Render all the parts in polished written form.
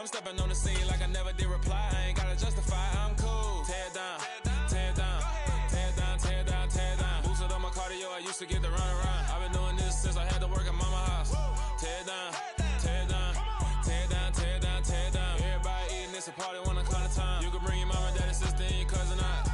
I'm stepping on the scene like I never did reply. I ain't gotta justify, I'm cool. Tear down, tear down, tear down, tear down, tear down. Boosted on my cardio, I used to get the run around. I've been doing this since I had to work at mama house. Tear down, tear down, tear down, tear down, tear down. Everybody eating, it's a party, one o'clock of time. You can bring your mama, daddy, sister, and your cousin out.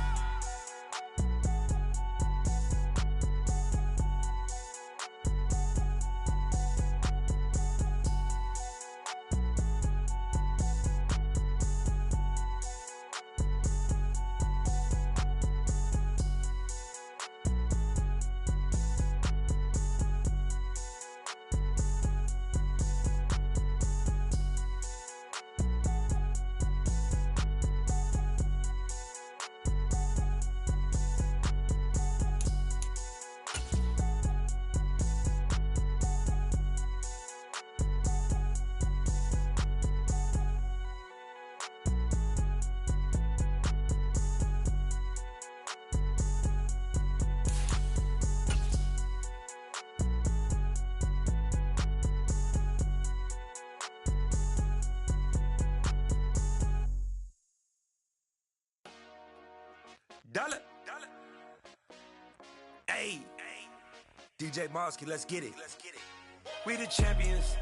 Dollar. Hey, DJ Mosky, let's get it. We the champions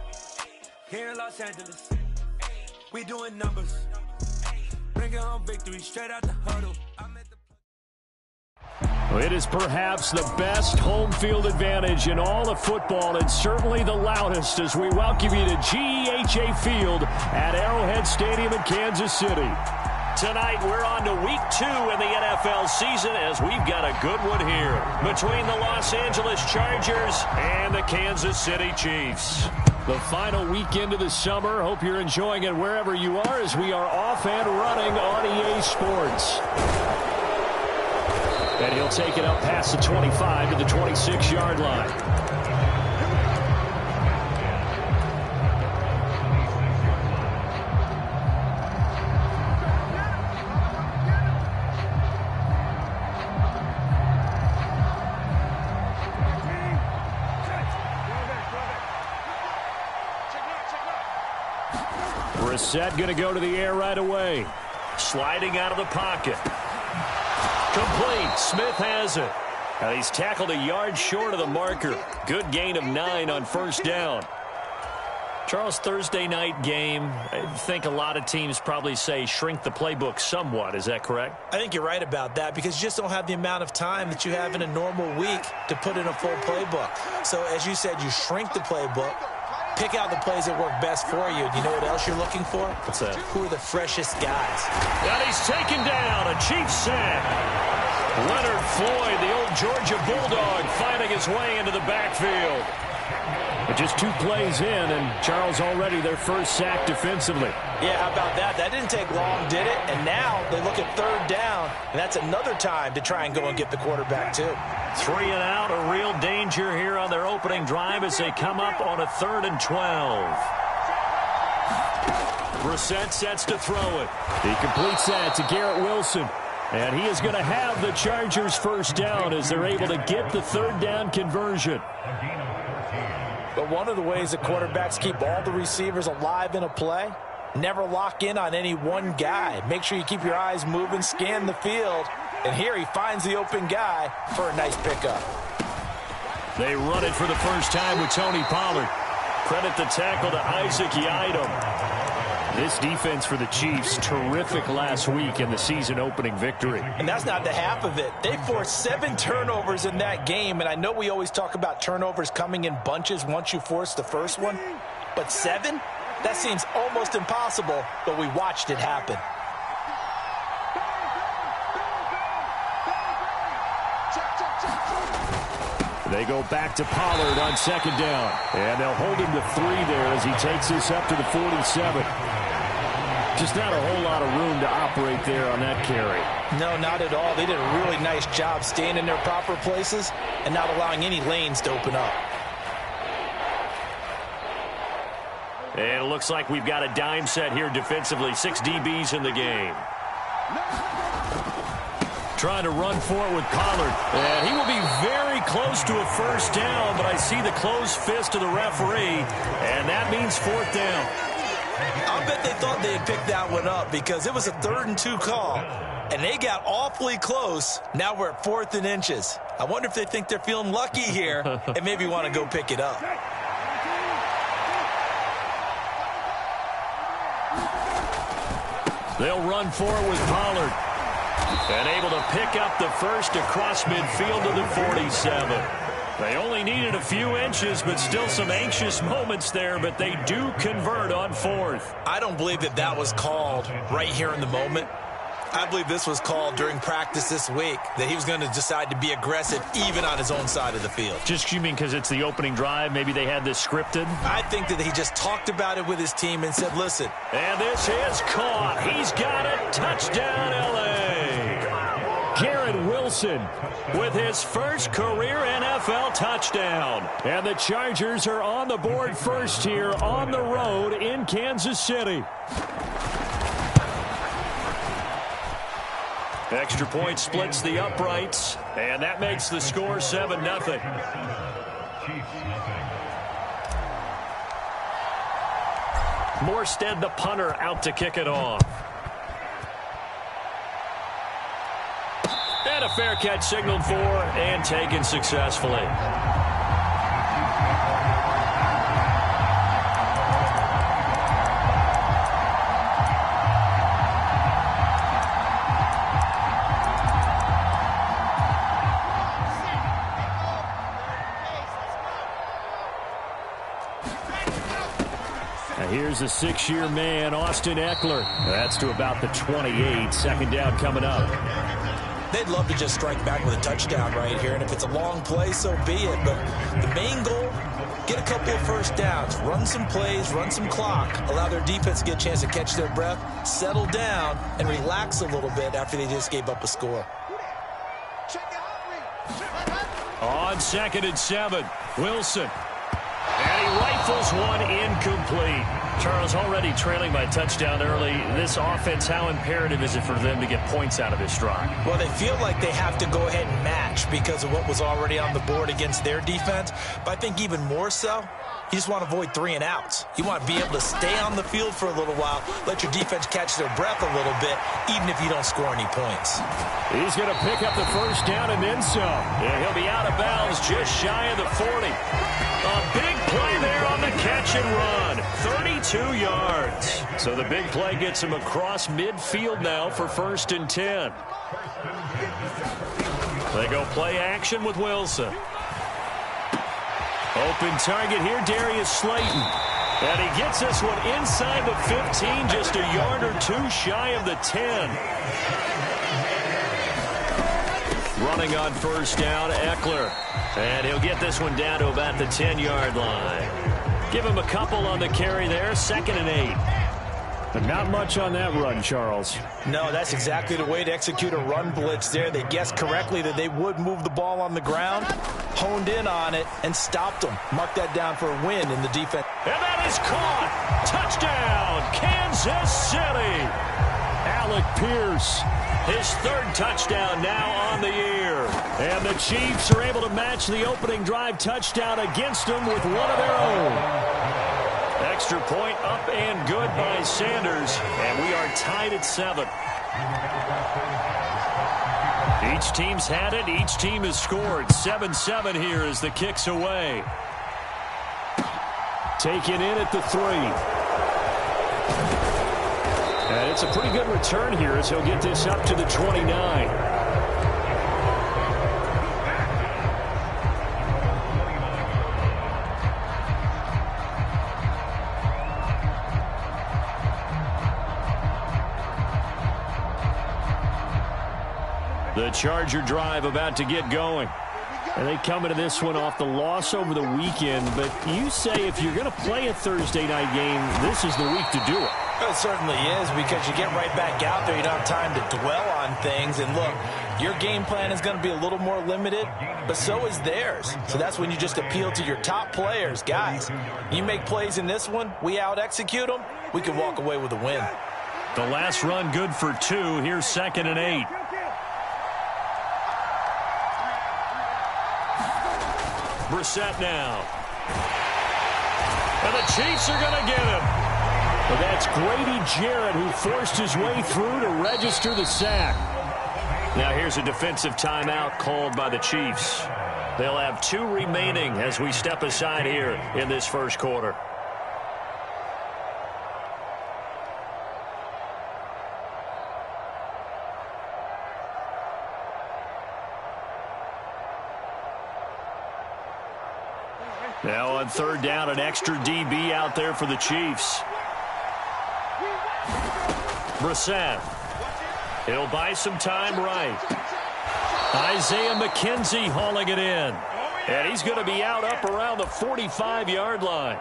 here in Los Angeles. We doing numbers, bringing home victory straight out the huddle. It is perhaps the best home field advantage in all of football, and certainly the loudest as we welcome you to GEHA Field at Arrowhead Stadium in Kansas City. Tonight, we're on to week 2 in the NFL season as we've got a good one here between the Los Angeles Chargers and the Kansas City Chiefs. The final weekend of the summer. Hope you're enjoying it wherever you are as we are off and running on EA Sports. And he'll take it up past the 25 to the 26-yard line. Brissett going to go to the air right away. Sliding out of the pocket. Complete. Smith has it. Now he's tackled a yard short of the marker. Good gain of 9 on first down. Charles, Thursday night game, I think a lot of teams probably say shrink the playbook somewhat. Is that correct? I think you're right about that because you just don't have the amount of time that you have in a normal week to put in a full playbook. So as you said, you shrink the playbook. Pick out the plays that work best for you. You know what else you're looking for? What's that? Who are the freshest guys? And he's taken down. A Chiefs sack. Leonard Floyd, the old Georgia Bulldog, finding his way into the backfield. But just 2 plays in, and Charles already their first sack defensively. Yeah, how about that? That didn't take long, did it? And now they look at 3rd down, and that's another time to try and go and get the quarterback, too. 3 and out, a real danger here on their opening drive as they come up on a 3rd and 12. Brissett sets to throw it. He completes that to Garrett Wilson. And he is going to have the Chargers first down as they're able to get the 3rd down conversion. But one of the ways that quarterbacks keep all the receivers alive in a play, never lock in on any one guy. Make sure you keep your eyes moving, scan the field. And here he finds the open guy for a nice pickup. They run it for the first time with Tony Pollard. Credit the tackle to Isaac Yiadom. This defense for the Chiefs, terrific last week in the season-opening victory. And that's not the half of it. They forced 7 turnovers in that game, and I know we always talk about turnovers coming in bunches once you force the first one, but 7? That seems almost impossible, but we watched it happen. They go back to Pollard on 2nd down, and they'll hold him to 3 there as he takes this up to the 47. Just not a whole lot of room to operate there on that carry. No, not at all. They did a really nice job staying in their proper places and not allowing any lanes to open up. And it looks like we've got a dime set here defensively. 6 DBs in the game. Trying to run for it with Pollard. And he will be very close to a first down, but I see the closed fist of the referee, and that means 4th down. I bet they thought they had picked that one up because it was a 3rd and 2 call, and they got awfully close. Now we're at 4th and inches. I wonder if they think they're feeling lucky here and maybe want to go pick it up. They'll run for it with Pollard. And able to pick up the first across midfield to the 47. They only needed a few inches, but still some anxious moments there, but they do convert on 4th. I don't believe that that was called right here in the moment. I believe this was called during practice this week, that he was going to decide to be aggressive even on his own side of the field. Just you mean because it's the opening drive? Maybe they had this scripted? I think that he just talked about it with his team and said, listen. And this is caught. He's got it. Touchdown, L.A. Garrett Wilson with his first career NFL touchdown. And the Chargers are on the board first here on the road in Kansas City. Extra point splits the uprights, and that makes the score 7-0. Morstead, the punter, out to kick it off. And a fair catch signaled for and taken successfully. Here's a 6-year man, Austin Eckler. That's to about the 28. 2nd down coming up. They'd love to just strike back with a touchdown right here, and if it's a long play, so be it. But the main goal, get a couple of first downs, run some plays, run some clock, allow their defense to get a chance to catch their breath, settle down, and relax a little bit after they just gave up a score. On 2nd and 7, Wilson. And he rifles one incomplete. Charles, already trailing by touchdown early. This offense, how imperative is it for them to get points out of this drive? Well, they feel like they have to go ahead and match because of what was already on the board against their defense. But I think even more so, you just want to avoid 3 and outs. You want to be able to stay on the field for a little while, let your defense catch their breath a little bit, even if you don't score any points. He's going to pick up the first down and then some. And he'll be out of bounds just shy of the 40. A big play there on the catch and run. 32 yards. So the big play gets him across midfield now for 1st and 10. They go play action with Wilson. Open target here, Darius Slayton. And he gets this one inside the 15, just a yard or 2 shy of the 10. Running on 1st down, Eckler. And he'll get this one down to about the 10-yard line. Give him a couple on the carry there, 2nd and 8. But not much on that run, Charles. No, that's exactly the way to execute a run blitz there. They guessed correctly that they would move the ball on the ground, honed in on it, and stopped them. Mark that down for a win in the defense. And that is caught. Touchdown, Kansas City. Alec Pierce, his 3rd touchdown now on the year. And the Chiefs are able to match the opening drive touchdown against them with one of their own. Extra point up and good by Sanders, and we are tied at 7. Each team's had it. Each team has scored. 7-7 here as the kick's away. Taken in at the 3. And it's a pretty good return here as he'll get this up to the 29. The Charger drive about to get going. And they come into this one off the loss over the weekend. But you say if you're going to play a Thursday night game, this is the week to do it. Well, it certainly is, because you get right back out there. You don't have time to dwell on things. And look, your game plan is going to be a little more limited, but so is theirs. So that's when you just appeal to your top players. Guys, you make plays in this one, we out-execute them, we can walk away with a win. The last run good for 2. Here's 2nd and 8. Brissett now. And the Chiefs are going to get him. But that's Grady Jarrett who forced his way through to register the sack. Now here's a defensive timeout called by the Chiefs. They'll have 2 remaining as we step aside here in this first quarter. Now on third down, an extra DB out there for the Chiefs. Brissett. He'll buy some time right. Isaiah McKenzie hauling it in. And he's going to be out up around the 45-yard line.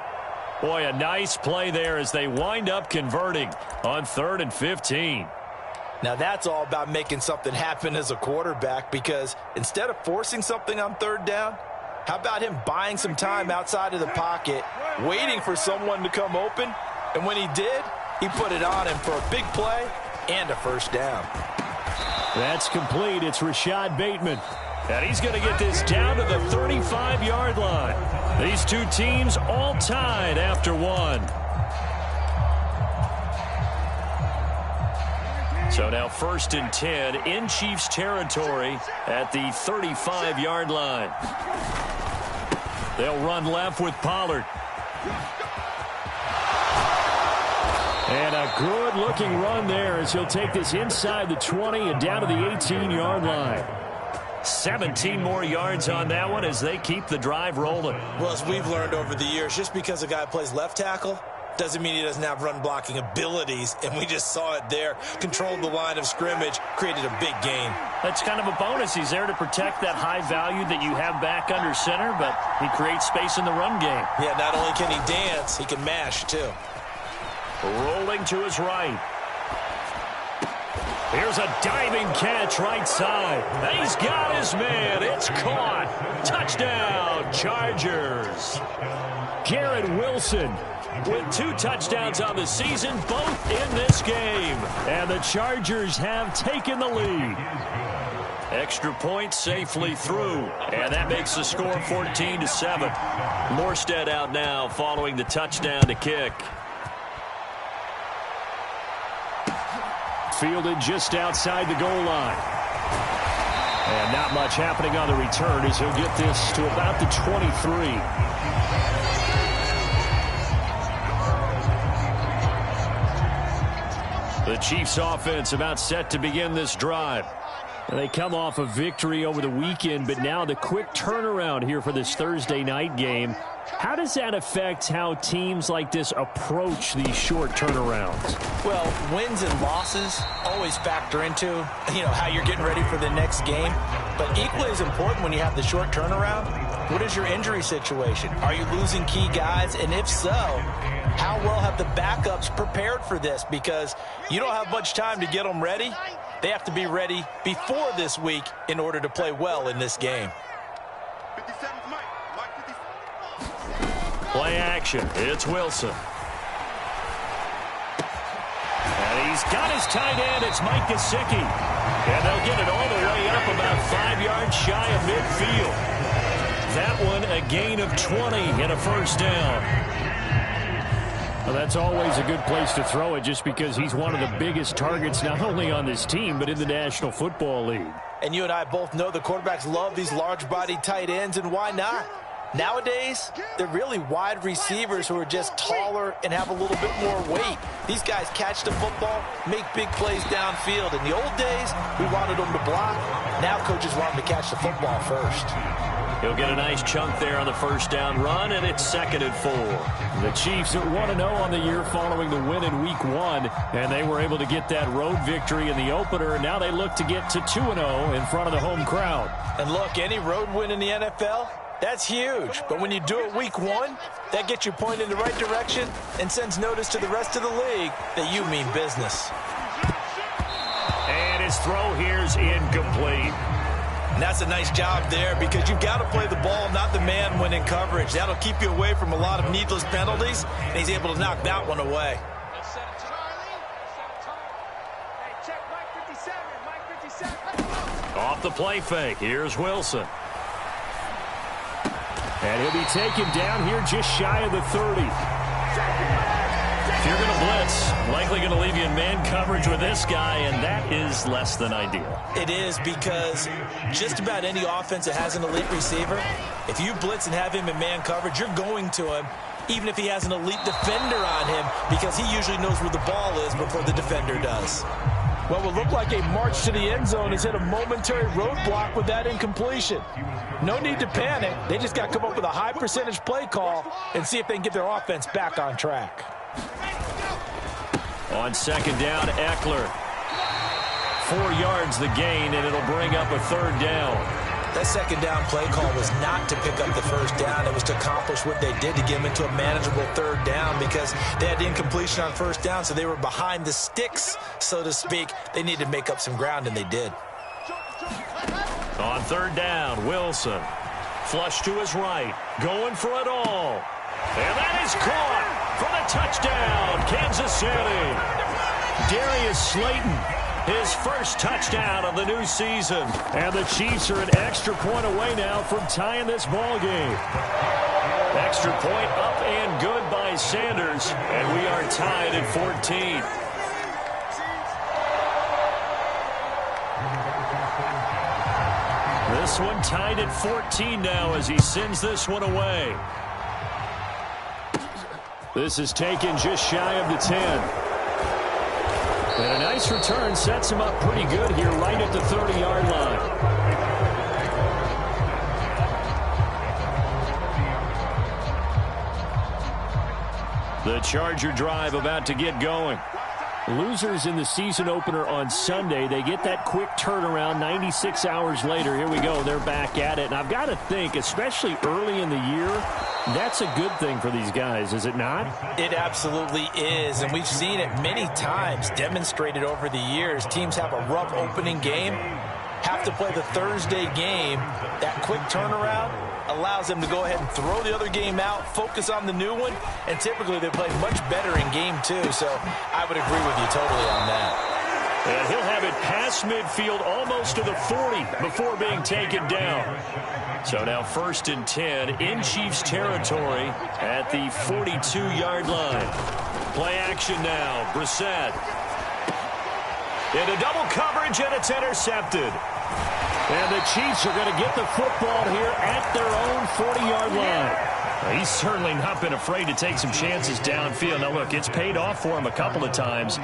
Boy, a nice play there as they wind up converting on 3rd and 15. Now that's all about making something happen as a quarterback, because instead of forcing something on 3rd down, how about him buying some time outside of the pocket, waiting for someone to come open, and when he did, he put it on him for a big play and a first down. That's complete. It's Rashad Bateman. And he's going to get this down to the 35-yard line. These two teams all tied after 1. So now 1st and 10 in Chiefs territory at the 35-yard line. They'll run left with Pollard. And a good-looking run there as he'll take this inside the 20 and down to the 18-yard line. 17 more yards on that one as they keep the drive rolling. Well, as we've learned over the years, just because a guy plays left tackle doesn't mean he doesn't have run-blocking abilities, and we just saw it there. Controlled the line of scrimmage, created a big gain. That's kind of a bonus. He's there to protect that high value that you have back under center, but he creates space in the run game. Yeah, not only can he dance, he can mash, too. Rolling to his right. Here's a diving catch right side. And he's got his man. It's caught. Touchdown, Chargers. Garrett Wilson with 2 touchdowns on the season, both in this game. And the Chargers have taken the lead. Extra point safely through. And that makes the score 14-7. Morstead out now following the touchdown to kick. Fielded just outside the goal line. And not much happening on the return as he'll get this to about the 23. The Chiefs offense about set to begin this drive. And they come off a victory over the weekend, but now the quick turnaround here for this Thursday night game. How does that affect how teams like this approach these short turnarounds? Well, wins and losses always factor into, how you're getting ready for the next game. But equally as important when you have the short turnaround, what is your injury situation? Are you losing key guys? And if so, how well have the backups prepared for this? Because you don't have much time to get them ready. They have to be ready before this week in order to play well in this game. Play action. It's Wilson. And he's got his tight end. It's Mike Gesicki. And they'll get it all the way up about 5 yards shy of midfield. That one a gain of 20 and a first down. Well, that's always a good place to throw it just because he's one of the biggest targets not only on this team but in the National Football League. And you and I both know the quarterbacks love these large-bodied tight ends, and why not? Nowadays, they're really wide receivers who are just taller and have a little bit more weight. These guys catch the football, make big plays downfield. In the old days, we wanted them to block. Now coaches want them to catch the football first. He'll get a nice chunk there on the first down run, and it's 2nd and 4. The Chiefs are 1-0 on the year following the win in Week 1, and they were able to get that road victory in the opener, and now they look to get to 2-0 in front of the home crowd. And look, any road win in the NFL, that's huge. But when you do it Week 1, that gets you pointed in the right direction and sends notice to the rest of the league that you mean business. And his throw here's incomplete. And that's a nice job there because you've got to play the ball, not the man when in coverage. That'll keep you away from a lot of needless penalties, and he's able to knock that one away. Off the play fake, here's Wilson. And he'll be taken down here just shy of the 30. If you're going to blitz, likely going to leave you in man coverage with this guy, and that is less than ideal. It is, because just about any offense that has an elite receiver, if you blitz and have him in man coverage, you're going to him, even if he has an elite defender on him, because he usually knows where the ball is before the defender does. What will look like a march to the end zone has hit a momentary roadblock with that incompletion. No need to panic. They just got to come up with a high percentage play call and see if they can get their offense back on track. On second down, Eckler. 4 yards the gain, and it'll bring up a third down. That second down play call was not to pick up the first down. It was to accomplish what they did, to get them into a manageable third down, because they had incompletion on first down, so they were behind the sticks, so to speak. They needed to make up some ground, and they did. On third down, Wilson. Flush to his right. Going for it all. And that is caught for the touchdown, Kansas City. Darius Slayton, his first touchdown of the new season. And the Chiefs are an extra point away now from tying this ball game. Extra point up and good by Sanders. And we are tied at 14. This one tied at 14 now as he sends this one away. This is taken just shy of the 10. And a nice return sets him up pretty good here right at the 30-yard line. The Charger drive about to get going. Losers in the season opener on Sunday, they get that quick turnaround 96 hours later. Here we go. They're back at it. And I've got to think, especially early in the year, that's a good thing for these guys, is it not? It absolutely is, and we've seen it many times demonstrated over the years. Teams have a rough opening game, have to play the Thursday game. That quick turnaround allows them to go ahead and throw the other game out, focus on the new one, and typically they play much better in game 2, so I would agree with you totally on that. And he'll have it past midfield almost to the 40 before being taken down. So now 1st and 10 in Chiefs territory at the 42-yard line. Play action now. Brissett. Into double coverage, and it's intercepted. And the Chiefs are going to get the football here at their own 40-yard line. He's certainly not been afraid to take some chances downfield. Now, look, it's paid off for him a couple of times.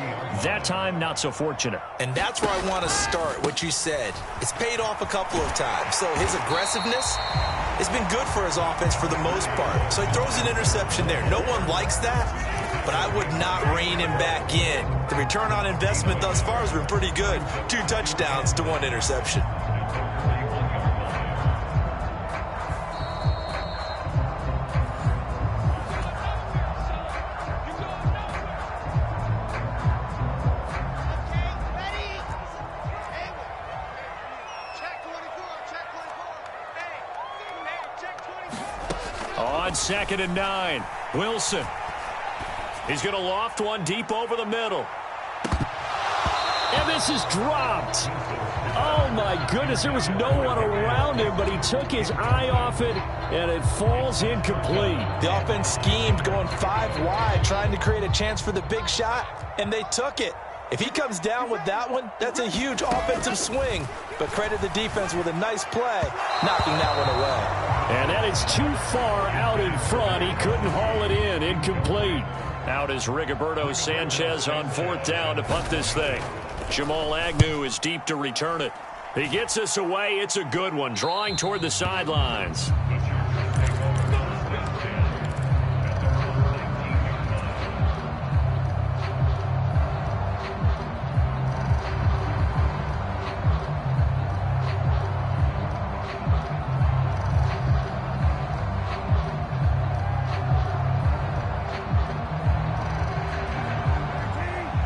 That time, not so fortunate. And that's where I want to start, what you said. It's paid off a couple of times. So his aggressiveness has been good for his offense for the most part. So he throws an interception there. No one likes that, but I would not rein him back in. The return on investment thus far has been pretty good. 2 touchdowns to 1 interception. On 2nd and 9, Wilson. He's going to loft one deep over the middle. And this is dropped. Oh, my goodness. There was no one around him, but he took his eye off it, and it falls incomplete. The offense schemed going 5 wide, trying to create a chance for the big shot, and they took it. If he comes down with that one, that's a huge offensive swing. But credit the defense with a nice play, knocking that one away. And that is too far out in front. He couldn't haul it in. Incomplete. Out is Rigoberto Sanchez on 4th down to punt this thing. Jamal Agnew is deep to return it. He gets us away. It's a good one. Drawing toward the sidelines.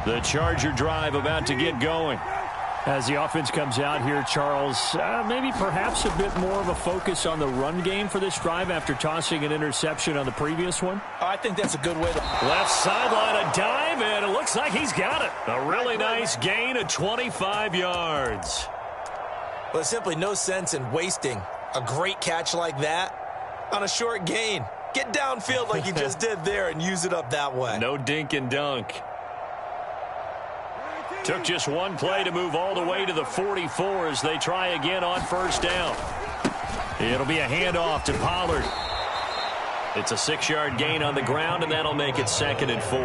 The Charger drive about to get going. As the offense comes out here, Charles, maybe perhaps a bit more of a focus on the run game for this drive after tossing an interception on the previous one. I think that's a good way to... Left sideline, a dive, and it looks like he's got it. A really nice gain of 25 yards. Well, there's simply no sense in wasting a great catch like that on a short gain. Get downfield like you just did there and use it up that way. No dink and dunk. Took just one play to move all the way to the 44 as they try again on first down. It'll be a handoff to Pollard. It's a 6-yard gain on the ground, and that'll make it 2nd and 4.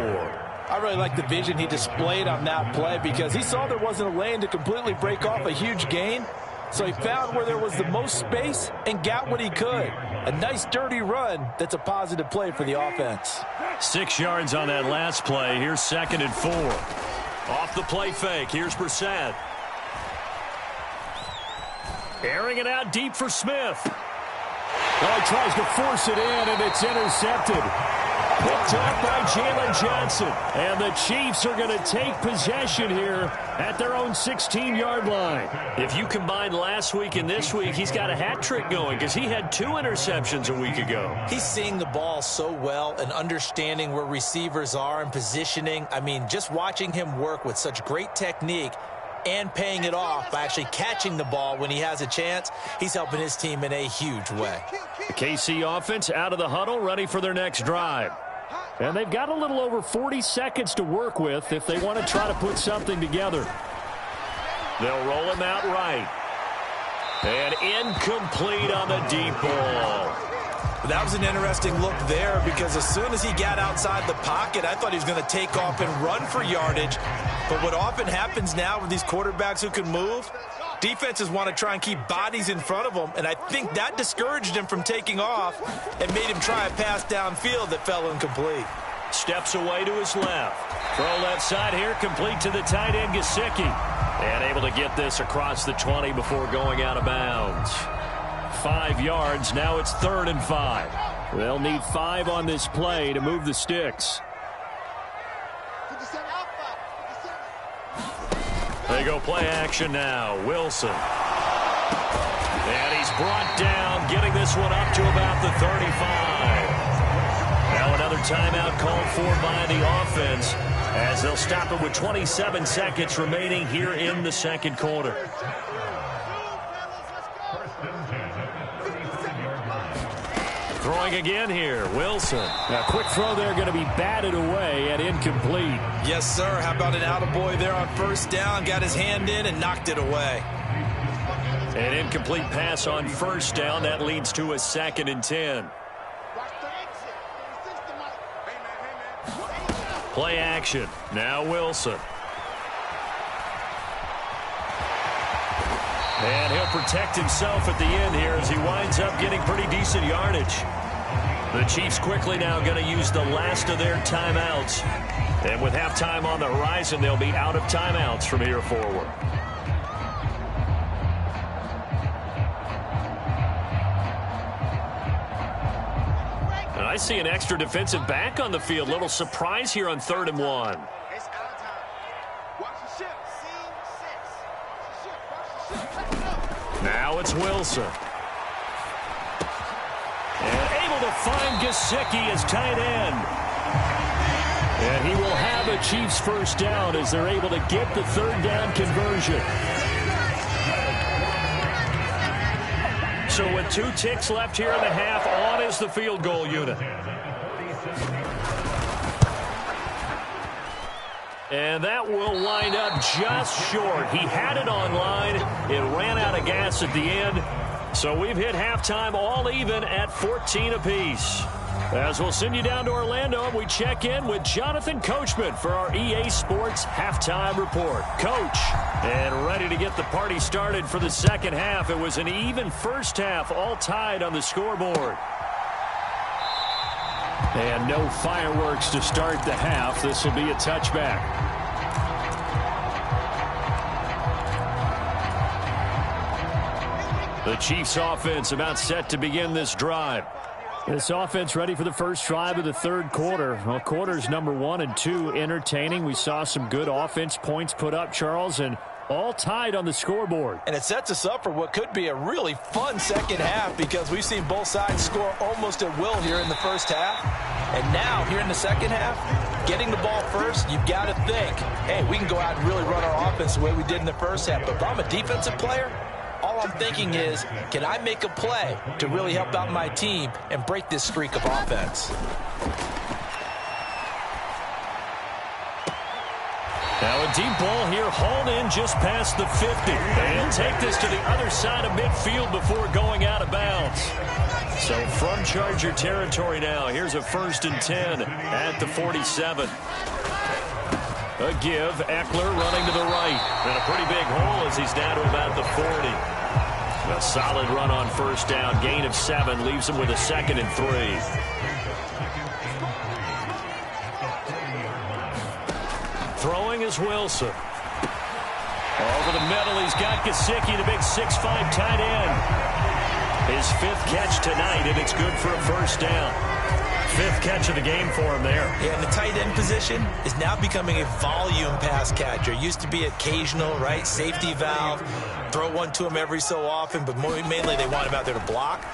I really like the vision he displayed on that play because he saw there wasn't a lane to completely break off a huge gain. So he found where there was the most space and got what he could. A nice dirty run that's a positive play for the offense. 6 yards on that last play. Here's 2nd and 4. Off the play fake. Here's Brissett. Airing it out deep for Smith. Oh, he tries to force it in, and it's intercepted. Picked up by Jalen Johnson. And the Chiefs are going to take possession here at their own 16-yard line. If you combine last week and this week, he's got a hat trick going because he had 2 interceptions a week ago. He's seeing the ball so well and understanding where receivers are and positioning. I mean, just watching him work with such great technique and paying it off by actually catching the ball when he has a chance, he's helping his team in a huge way. The KC offense out of the huddle, ready for their next drive. And they've got a little over 40 seconds to work with if they want to try to put something together. They'll roll him out right. And incomplete on the deep ball. That was an interesting look there because as soon as he got outside the pocket, I thought he was going to take off and run for yardage. But what often happens now with these quarterbacks who can move, defenses want to try and keep bodies in front of them, and I think that discouraged him from taking off and made him try a pass downfield that fell incomplete. Steps away to his left. Throw left side here, complete to the tight end, Gesicki. And able to get this across the 20 before going out of bounds. 5 yards, now it's 3rd and 5. They'll need 5 on this play to move the sticks. They go play action now. Wilson. And he's brought down, getting this one up to about the 35. Now another timeout called for by the offense as they'll stop it with 27 seconds remaining here in the second quarter. Throwing again here, Wilson. A quick throw there going to be batted away and incomplete. Yes, sir. How about an attaboy there on first down? Got his hand in and knocked it away. An incomplete pass on first down. That leads to a 2nd and 10. Play action. Now Wilson. And he'll protect himself at the end here as he winds up getting pretty decent yardage. The Chiefs quickly now going to use the last of their timeouts. And with halftime on the horizon, they'll be out of timeouts from here forward. And I see an extra defensive back on the field. Little surprise here on 3rd and 1. Now it's Wilson. And able to find Gesicki as tight end. And he will have a Chiefs first down as they're able to get the 3rd down conversion. So with 2 ticks left here in the half, on is the field goal unit. And that will wind up just short. He had it on line. It ran out of gas at the end. So we've hit halftime all even at 14 apiece. As we'll send you down to Orlando, and we check in with Jonathan Coachman for our EA Sports Halftime Report. Coach, and ready to get the party started for the second half. It was an even first half, all tied on the scoreboard. And no fireworks to start the half. This will be a touchback. The Chiefs offense about set to begin this drive. This offense ready for the first drive of the 3rd quarter. Well, quarters number 1 and 2 entertaining. We saw some good offense points put up, Charles, and all tied on the scoreboard. And it sets us up for what could be a really fun second half because we've seen both sides score almost at will here in the first half. And now, here in the second half, getting the ball first, you've got to think, hey, we can go out and really run our offense the way we did in the first half. But if I'm a defensive player, all I'm thinking is, can I make a play to really help out my team and break this streak of offense? Now a deep ball here, hauled in just past the 50. And take this to the other side of midfield before going out of bounds. So from Charger territory now, here's a 1st and 10 at the 47. A give, Eckler running to the right. And a pretty big hole as he's down to about the 40. A solid run on 1st down, gain of 7, leaves him with a 2nd and 3. Throwing is Wilson. Over the middle, he's got Gesicki, the big 6'5" tight end. His 5th catch tonight, and it's good for a 1st down. 5th catch of the game for him there. Yeah, and the tight end position is now becoming a volume pass catcher. Used to be occasional, right? Safety valve. Throw one to him every so often, but mainly they want him out there to block.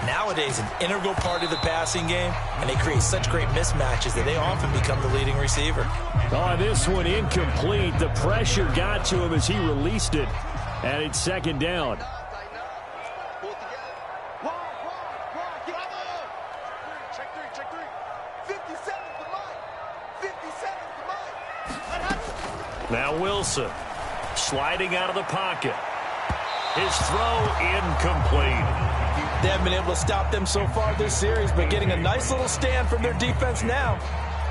Nowadays, an integral part of the passing game, and they create such great mismatches that they often become the leading receiver. Oh, this one incomplete. The pressure got to him as he released it, and it's 2nd down. Now Wilson sliding out of the pocket. His throw incomplete. They haven't been able to stop them so far this series, but getting a nice little stand from their defense now.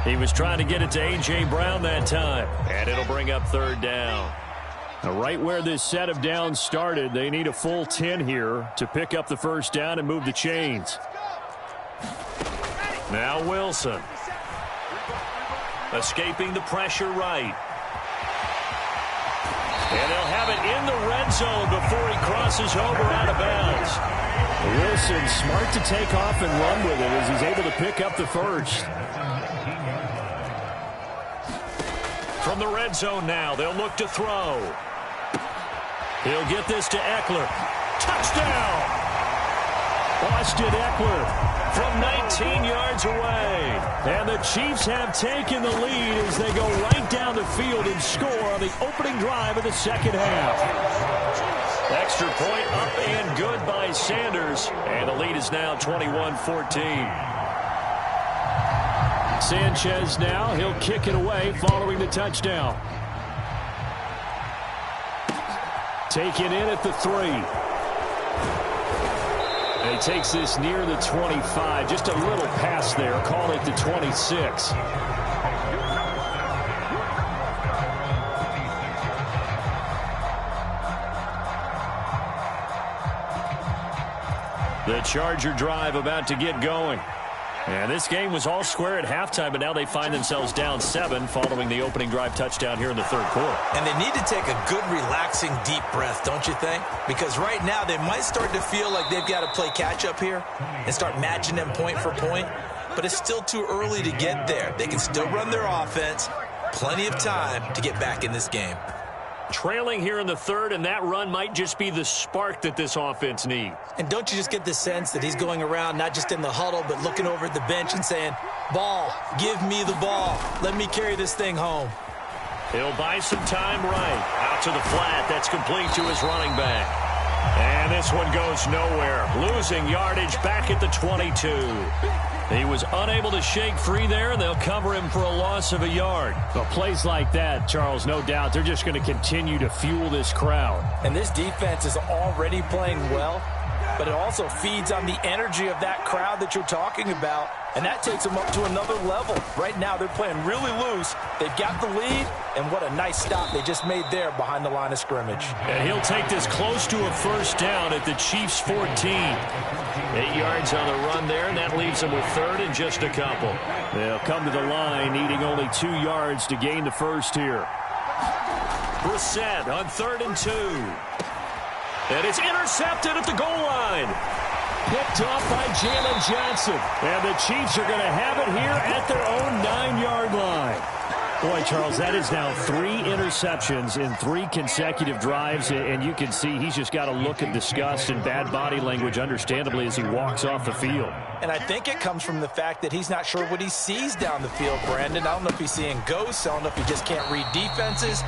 He was trying to get it to A.J. Brown that time, and it'll bring up 3rd down. Now, right where this set of downs started, they need a full 10 here to pick up the 1st down and move the chains. Now Wilson. Escaping the pressure right. And they'll have it in the red zone before he crosses over out of bounds. Wilson smart to take off and run with it as he's able to pick up the 1st. From the red zone now, they'll look to throw. He'll get this to Eckler. Touchdown! Austin Eckler from 19 yards away. And the Chiefs have taken the lead as they go right down the field and score on the opening drive of the 2nd half. Extra point up and good by Sanders. And the lead is now 21-14. Sanchez now, he'll kick it away following the touchdown. Taken in at the 3. And he takes this near the 25. Just a little pass there. Call it the 26. The Charger drive about to get going. And this game was all square at halftime, but now they find themselves down 7 following the opening drive touchdown here in the 3rd quarter. And they need to take a good, relaxing, deep breath, don't you think? Because right now they might start to feel like they've got to play catch-up here and start matching them point for point. But it's still too early to get there. They can still run their offense. Plenty of time to get back in this game. Trailing here in the 3rd, and that run might just be the spark that this offense needs. And don't you just get the sense that he's going around not just in the huddle, but looking over at the bench and saying, ball, give me the ball. Let me carry this thing home. He'll buy some time right. Out to the flat. That's complete to his running back. And this one goes nowhere. Losing yardage back at the 22. He was unable to shake free there, and they'll cover him for a loss of a yard. But plays like that, Charles, no doubt, they're just going to continue to fuel this crowd. And this defense is already playing well, but it also feeds on the energy of that crowd that you're talking about, and that takes them up to another level. Right now, they're playing really loose. They've got the lead, and what a nice stop they just made there behind the line of scrimmage. And he'll take this close to a 1st down at the Chiefs' 14. 8 yards on the run there, and that leaves them with 3rd and just a couple. They'll come to the line, needing only 2 yards to gain the 1st here. Brissett on 3rd and 2. And it's intercepted at the goal line. Picked off by Jalen Johnson. And the Chiefs are going to have it here at their own 9-yard line. Boy, Charles, that is now 3 interceptions in 3 consecutive drives, and you can see he's just got a look of disgust and bad body language, understandably, as he walks off the field. And I think it comes from the fact that he's not sure what he sees down the field, Brandon. I don't know if he's seeing ghosts. I don't know if he just can't read defenses.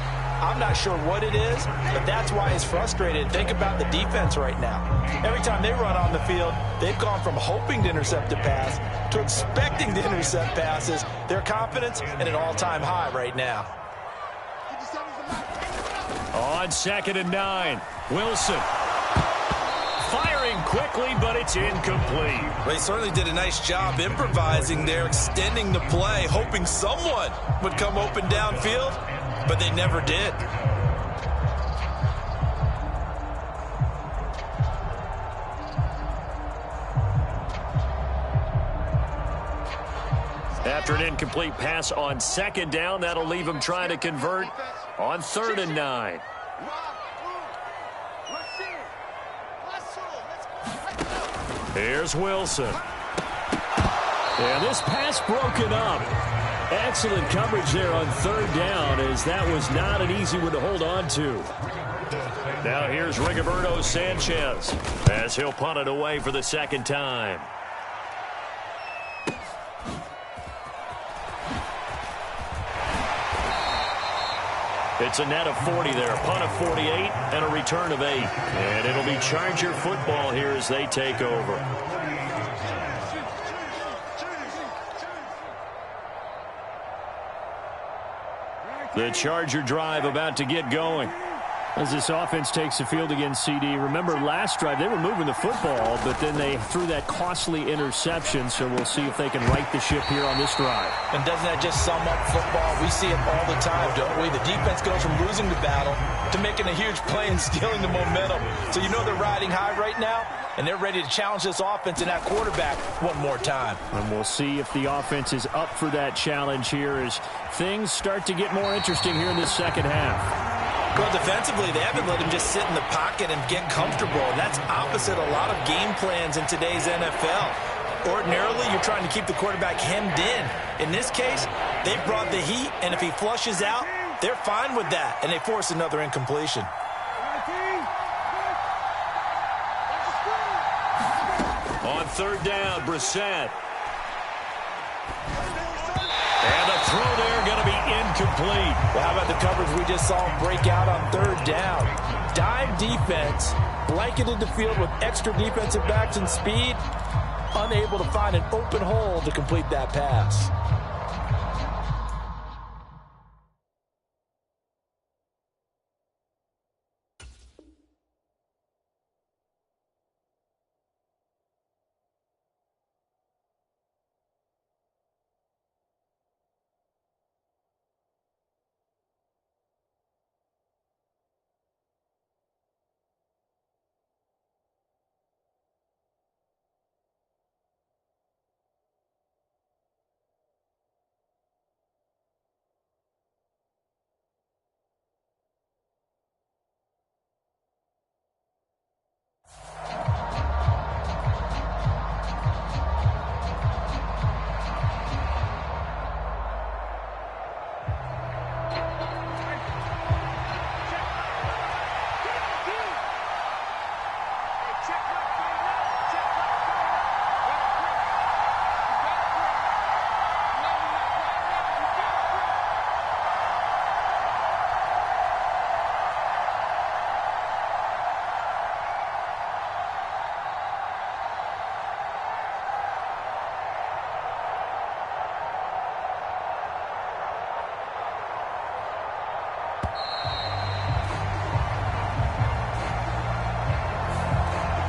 I'm not sure what it is, but that's why he's frustrated. Think about the defense right now. Every time they run on the field, they've gone from hoping to intercept a pass to expecting to intercept passes. Their confidence at an all-time high right now. On 2nd and 9, Wilson. Firing quickly, but it's incomplete. They certainly did a nice job improvising there, extending the play, hoping someone would come open downfield, but they never did. After an incomplete pass on 2nd down, that'll leave him trying to convert on 3rd and 9. Here's Wilson. And this pass broken up. Excellent coverage there on 3rd down, as that was not an easy one to hold on to. Now here's Rigoberto Sanchez as he'll punt it away for the 2nd time. It's a net of 40 there, punt of 48, and a return of 8. And it'll be Charger football here as they take over. The Charger drive about to get going. As this offense takes the field against CD. Remember, last drive, they were moving the football, but then they threw that costly interception, so we'll see if they can right the ship here on this drive. And doesn't that just sum up football? We see it all the time, don't we? The defense goes from losing the battle to making a huge play and stealing the momentum. So you know they're riding high right now, and they're ready to challenge this offense and that quarterback one more time. And we'll see if the offense is up for that challenge here as things start to get more interesting here in this 2nd half. Well, defensively, they haven't let him just sit in the pocket and get comfortable. And that's opposite a lot of game plans in today's NFL. Ordinarily, you're trying to keep the quarterback hemmed in. In this case, they brought the heat, and if he flushes out, they're fine with that, and they force another incompletion. On 3rd down, Brissett. And the throw there going to be incomplete. Well, how about the coverage we just saw break out on 3rd down? Dime defense, blanketed the field with extra defensive backs and speed, unable to find an open hole to complete that pass.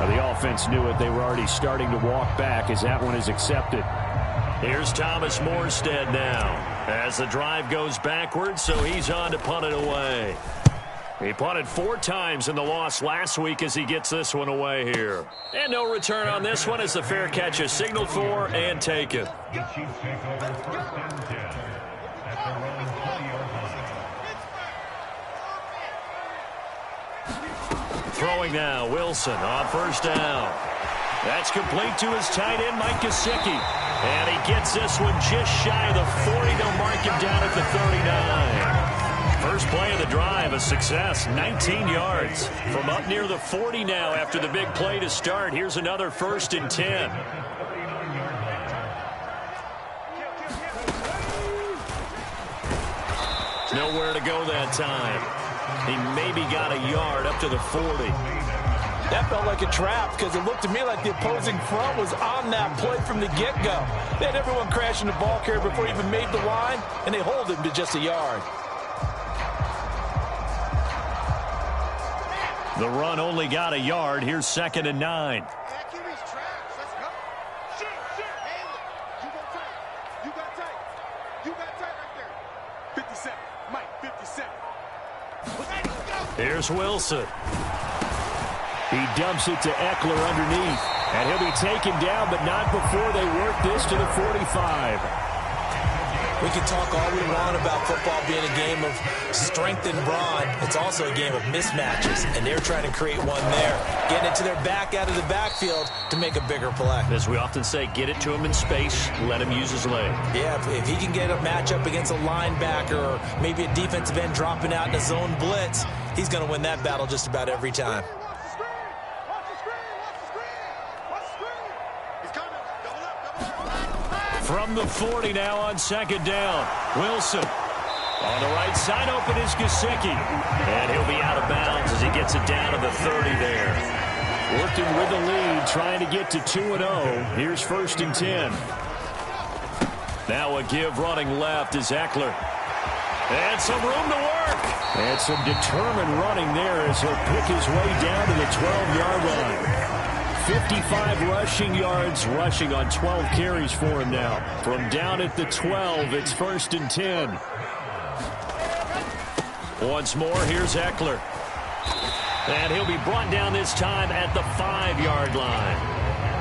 The offense knew it. They were already starting to walk back as that one is accepted. Here's Thomas Morstead now as the drive goes backwards, so he's on to punt it away. He punted 4 times in the loss last week as he gets this one away here. And no return on this one as the fair catch is signaled for and taken. Throwing now, Wilson on 1st down. That's complete to his tight end, Mike Gesicki. And he gets this one just shy of the 40. They'll mark him down at the 39. First play of the drive, a success, 19 yards. From up near the 40 now after the big play to start. Here's another 1st and 10. Nowhere to go that time. He maybe got a yard up to the 40. That felt like a trap because it looked to me like the opposing front was on that play from the get-go. They had everyone crashing the ball carrier before he even made the line, and they hold him to just a yard. The run only got a yard. Here's 2nd and 9. Here's Wilson. He dumps it to Eckler underneath. And he'll be taken down, but not before they work this to the 45. We can talk all we want about football being a game of strength and brawn. It's also a game of mismatches, and they're trying to create one there. Getting it to their back out of the backfield to make a bigger play. As we often say, get it to him in space, let him use his leg. Yeah, if he can get a matchup against a linebacker or maybe a defensive end dropping out in a zone blitz, he's going to win that battle just about every time. From the 40 now on 2nd down. Wilson. On the right side open is Gesicki. And he'll be out of bounds as he gets it down to the 30 there. Working with the lead, trying to get to 2-0. Here's 1st and 10. Now a give running left is Eckler. And some room to work. And some determined running there as he'll pick his way down to the 12-yard line. 55 rushing yards, rushing on 12 carries for him now. From down at the 12, it's 1st and 10. Once more, here's Eckler. And he'll be brought down this time at the 5-yard line.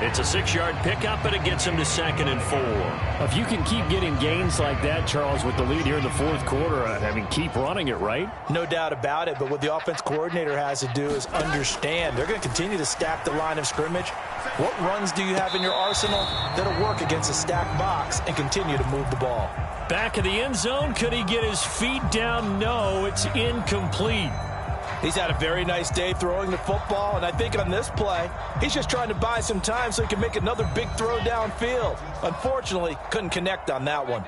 It's a 6-yard pickup, and it gets him to 2nd and 4. If you can keep getting gains like that, Charles, with the lead here in the 4th quarter, I mean, keep running it, right? No doubt about it, but what the offense coordinator has to do is understand they're going to continue to stack the line of scrimmage. What runs do you have in your arsenal that'll work against a stacked box and continue to move the ball? Back of the end zone, could he get his feet down? No, it's incomplete. He's had a very nice day throwing the football, and I think on this play, he's just trying to buy some time so he can make another big throw downfield. Unfortunately, couldn't connect on that one.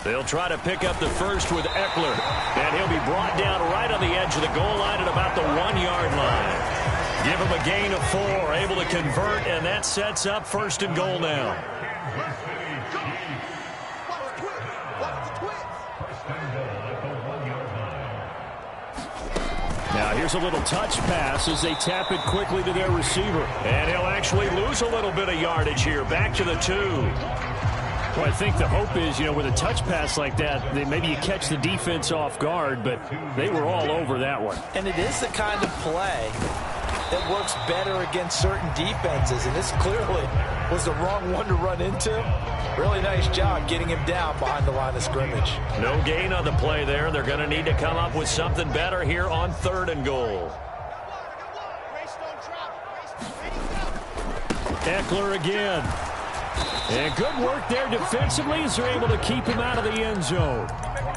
They'll try to pick up the first with Eckler, and he'll be brought down right on the edge of the goal line at about the 1-yard line. Give him a gain of 4, able to convert, and that sets up 1st and goal now. Now here's a little touch pass as they tap it quickly to their receiver. And he'll actually lose a little bit of yardage here. Back to the 2. Well, I think the hope is, with a touch pass like that, maybe you catch the defense off guard, but they were all over that one. And it is the kind of play that works better against certain defenses, and this clearly was the wrong one to run into. Really nice job getting him down behind the line of scrimmage. No gain on the play there. They're going to need to come up with something better here on 3rd and goal. Eckler again. And good work there defensively as they're able to keep him out of the end zone.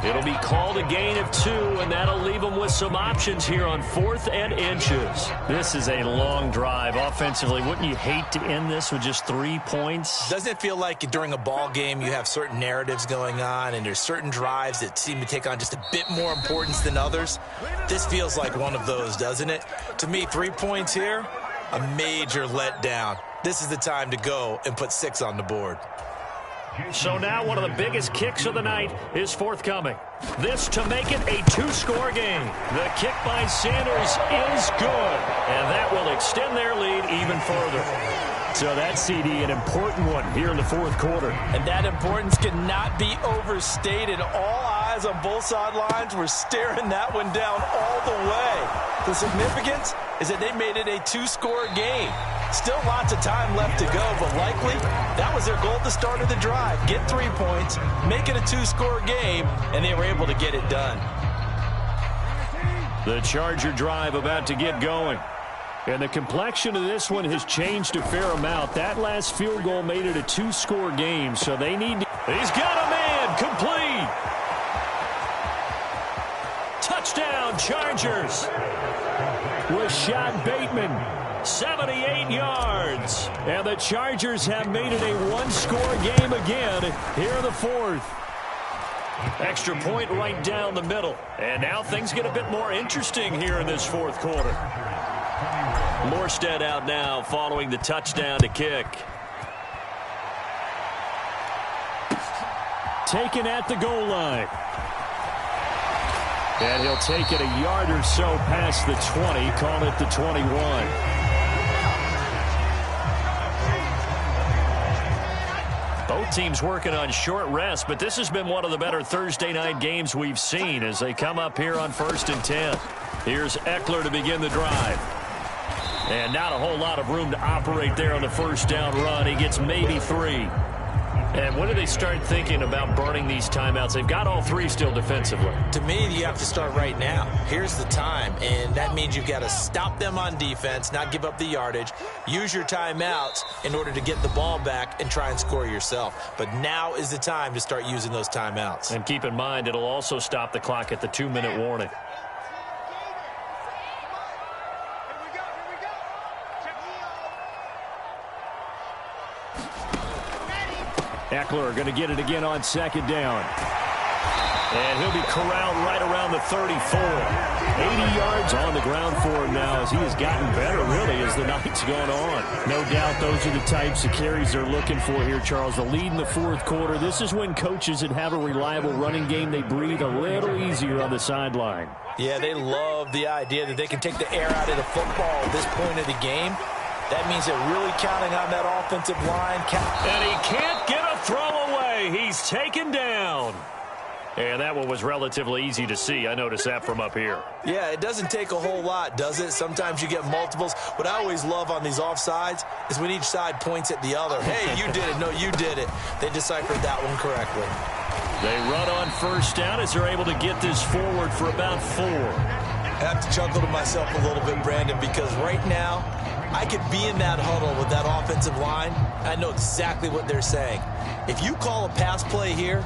It'll be called a gain of 2, and that'll leave them with some options here on 4th and inches. This is a long drive offensively. Wouldn't you hate to end this with just 3 points? Doesn't it feel like during a ball game you have certain narratives going on and there's certain drives that seem to take on just a bit more importance than others? This feels like one of those, doesn't it? To me, 3 points here, a major letdown. This is the time to go and put 6 on the board. So now one of the biggest kicks of the night is forthcoming. This to make it a 2-score game. The kick by Sanders is good, and that will extend their lead even further. So that, CD, an important one here in the 4th quarter. And that importance cannot be overstated. All eyes on both sidelines were staring that one down all the way. The significance is that they made it a 2-score game. Still lots of time left to go, but likely that was their goal at the start of the drive. Get 3 points, make it a 2-score game, and they were able to get it done. The Charger drive about to get going. And the complexion of this one has changed a fair amount. That last field goal made it a 2-score game, so they need to... He's got a man, complete! Touchdown, Chargers! Rashad Bateman, 78 yards. And the Chargers have made it a 1-score game again here in the 4th. Extra point right down the middle. And now things get a bit more interesting here in this fourth quarter. Morstead out now following the touchdown to kick. Taken at the goal line. And he'll take it a yard or so past the 20, call it the 21. Both teams working on short rest, but this has been one of the better Thursday night games we've seen as they come up here on 1st and 10. Here's Eckler to begin the drive. And not a whole lot of room to operate there on the first down run. He gets maybe 3. And when do they start thinking about burning these timeouts? They've got all 3 still defensively. To me, you have to start right now. Here's the time, and that means you've got to stop them on defense, not give up the yardage, use your timeouts in order to get the ball back and try and score yourself. But now is the time to start using those timeouts. And keep in mind, it'll also stop the clock at the 2-minute warning. Eckler going to get it again on 2nd down. And he'll be corralled right around the 34. 80 yards on the ground for him now as he has gotten better, really, as the night's gone on. No doubt those are the types of carries they're looking for here, Charles. The lead in the fourth quarter. This is when coaches that have a reliable running game, they breathe a little easier on the sideline. Yeah, they love the idea that they can take the air out of the football at this point of the game. That means they're really counting on that offensive line. And he can't get a throw away. He's taken down. And that one was relatively easy to see. I noticed that from up here. Yeah, it doesn't take a whole lot, does it? Sometimes you get multiples. What I always love on these offsides is when each side points at the other. Hey, you did it. No, you did it. They deciphered that one correctly. They run on first down as they're able to get this forward for about 4. I have to chuckle to myself a little bit, Brandon, because right now I could be in that huddle with that offensive line. I know exactly what they're saying. If you call a pass play here,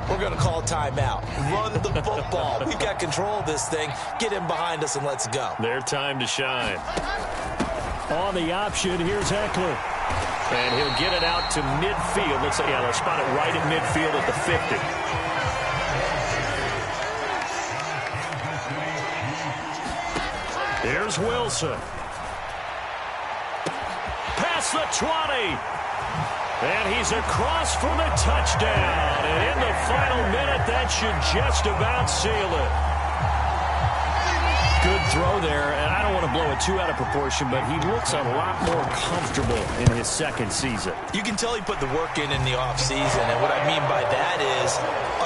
we're going to call a timeout. Run the football. We've got control of this thing. Get in behind us and let's go. Their time to shine. On the option, here's Eckler. And he'll get it out to midfield. Let's spot it right at midfield at the 50. Here's Wilson. Past the 20. And he's across for the touchdown. And in the final minute, that should just about seal it. Good throw there. And I don't want to blow it too out of proportion, but he looks a lot more comfortable in his second season. You can tell he put the work in the offseason. And what I mean by that is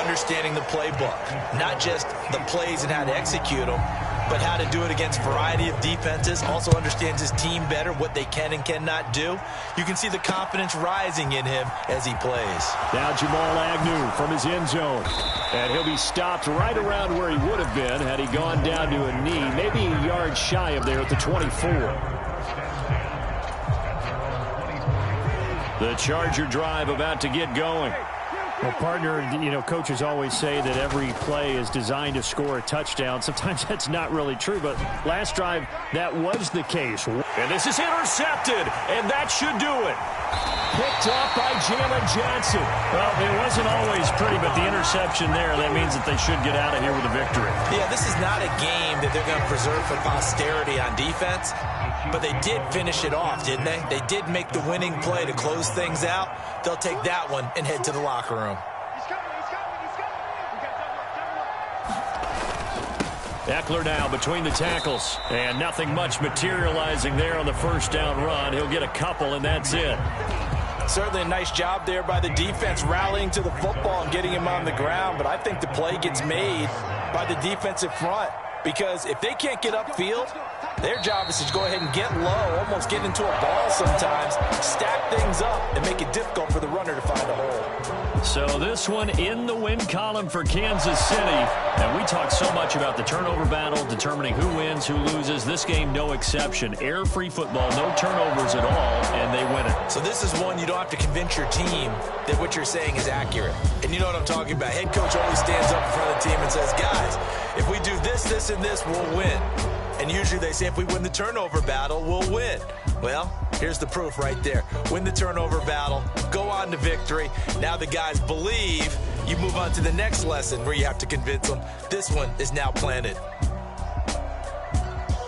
understanding the playbook. Not just the plays and how to execute them, but how to do it against a variety of defenses. Also understands his team better, what they can and cannot do. You can see the confidence rising in him as he plays. Now Jamal Agnew from his end zone. And he'll be stopped right around where he would have been had he gone down to a knee, maybe a yard shy of there at the 24. The Charger drive about to get going. Well, partner, coaches always say that every play is designed to score a touchdown. Sometimes that's not really true, but last drive, that was the case. And this is intercepted, and that should do it. Picked up by Jalen Johnson. Well, it wasn't always pretty, but the interception there, that means that they should get out of here with a victory. Yeah, this is not a game that they're going to preserve for posterity on defense, but they did finish it off, didn't they? They did make the winning play to close things out. They'll take that one and head to the locker room. Eckler now between the tackles, and nothing much materializing there on the first down run. He'll get a couple, and that's it. Certainly a nice job there by the defense rallying to the football and getting him on the ground, but I think the play gets made by the defensive front because if they can't get upfield, their job is to go ahead and get low, almost get into a ball sometimes, stack things up, and make it difficult for the runner to find a hole. So this one in the win column for Kansas City. And we talk so much about the turnover battle, determining who wins, who loses. This game, no exception. Air-free football, no turnovers at all, and they win it. So this is one you don't have to convince your team that what you're saying is accurate. And you know what I'm talking about. Head coach always stands up in front of the team and says, guys, if we do this, this, and this, we'll win. And usually they say if we win the turnover battle, we'll win. Well, here's the proof right there. Win the turnover battle, go on to victory. Now the guys believe you move on to the next lesson where you have to convince them. This one is now planted.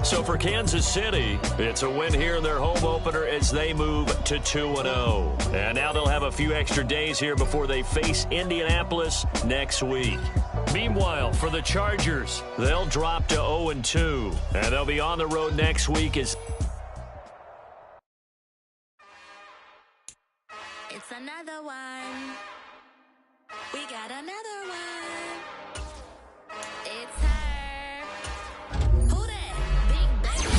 So for Kansas City, it's a win here in their home opener as they move to 2-0. And now they'll have a few extra days here before they face Indianapolis next week. Meanwhile, for the Chargers, they'll drop to 0-2. And they'll be on the road next week as... It's another one. We got another one. It's her. Who that? Big baby.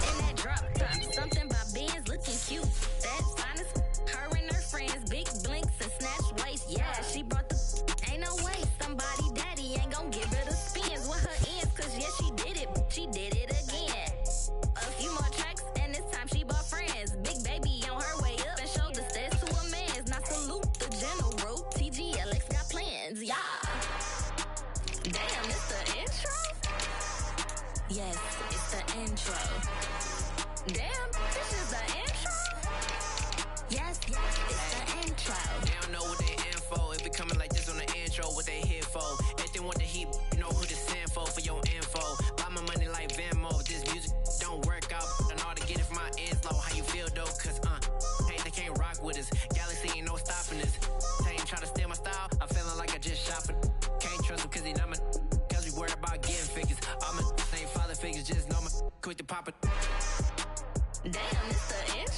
In that drop top. Something about Benz looking cute. That finest. Her and her friends. Big blinks and snatch waist. Yeah, she brought the... Ain't no way. Somebody daddy ain't gon' give her the spins with her ends. Cause yeah, she did it. She did it again. A few more tracks and this time she bought friends. Big baby on her way up and showed the stairs to a man's. Now salute the general. TGLX got plans. Yeah. Damn, it's the intro? Yes, it's the intro. Damn, this is the intro? Yes, it's the intro. They don't know what they info. It be coming like this on the intro. What they here for? If they want the heat, you know who to send for your info. Buy my money like Venmo. This music don't work out. I know how to get it from my ends low. How you feel though? Cause hey, they can't rock with us. Galaxy ain't no stopping us. They ain't try to steal my style. I'm feeling like I just shopping. Can't trust him cause he not my. Cause we worried about getting figures. All my same father figures. Just know my quick to pop it. Damn, it's the intro?